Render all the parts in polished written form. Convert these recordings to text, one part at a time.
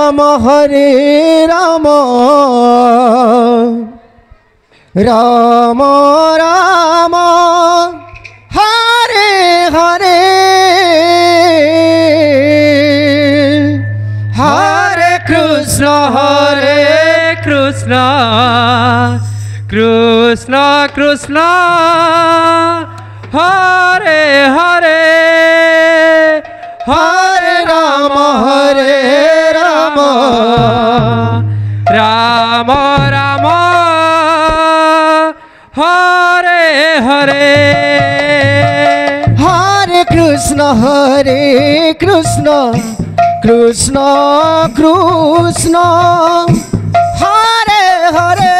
Ram Hare Ram Ram Ram Hare Hare Hare Krishna Krishna Krishna Krishna Hare Hare Hare Ram Ram Ram Hare Hare Hare Krishna Krishna Krishna Hare Hare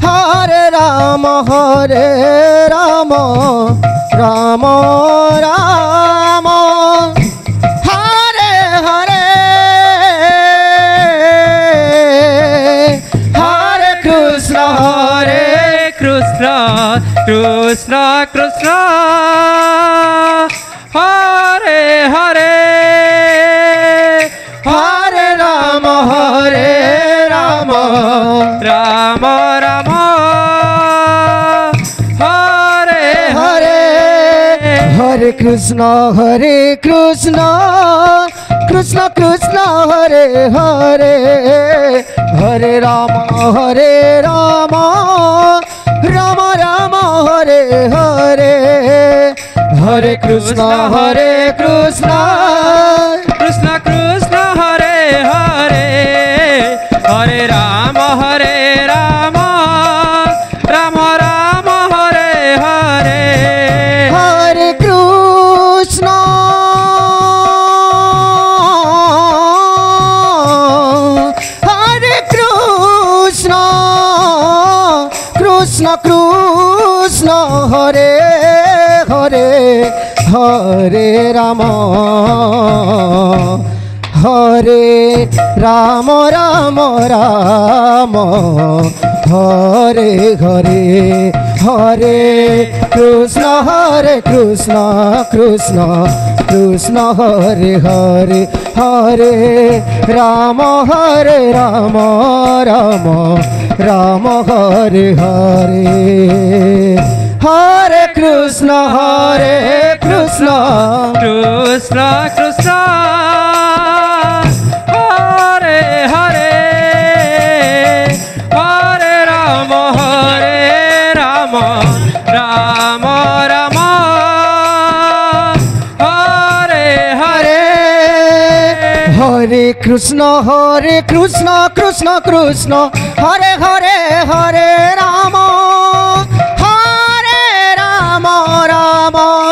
Hare Ram Ram Ram Hare Hare Hare Krishna Krishna Krishna Krishna Hare Hare Hare Ram Ram Ram Hare Hare Hare Krishna Krishna Krishna Hare Hare Hare Ram Ram Ram Hare Hare Hare Krishna Krishna Krishna Krishna Hare Hare Hare Ram Ram Ram Ram Hare Hare Hare Krishna Krishna Krishna Hare Hare Hare Ram Ram Ram Hare Hare Hare Krishna Krishna Krishna Hare Hare Hare Ram Ram Ram Hare Hare Hare Krishna Krishna Krishna Hare Hare Hare Ram Ram Ram Ram Hare Hare Hare Krishna Krishna Krishna Hare Hare Hare Ram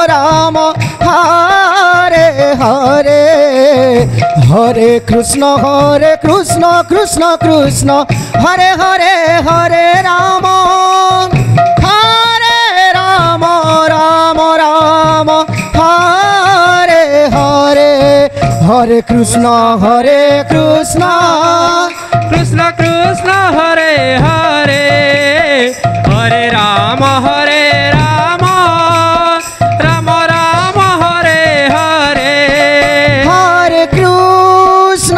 Ram Ram Hare Hare Hare Krishna Krishna Hare Hare Hare Ram Ram Ram Hare Hare Hare Krishna Krishna Krishna Hare Hare Hare Ram Ram Ram Ram Hare Hare Hare Krishna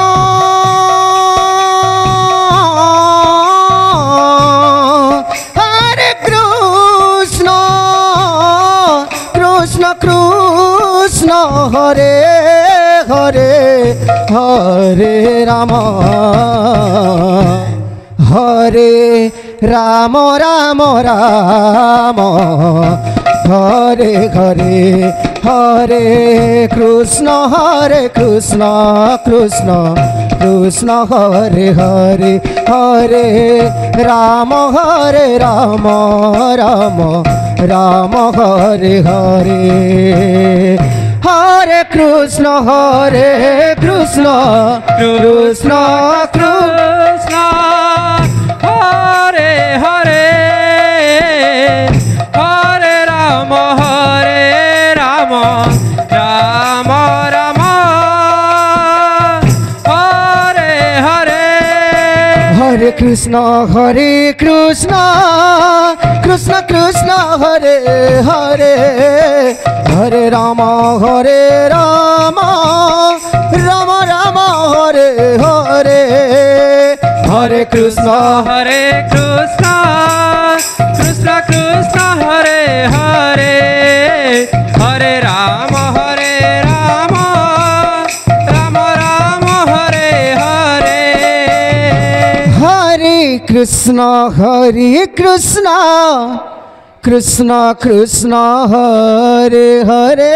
Krishna Hare Hare Hare Ram Ram Hare Hare Hare Krishna Krishna Hare Hare Hare Ram Ram Hare Hare Hare Krishna Krishna Krishna Hare Hare Hare Ram Ram Ram Krishna Krishna Krishna Hare Hare Hare Ram Ram Ram Hare Hare Hare Krishna Krishna Krishna Krishna Hare Hare Hare Ram Ram Ram Ram Hare Hare Hare Krishna Krishna Krishna Hare Hare.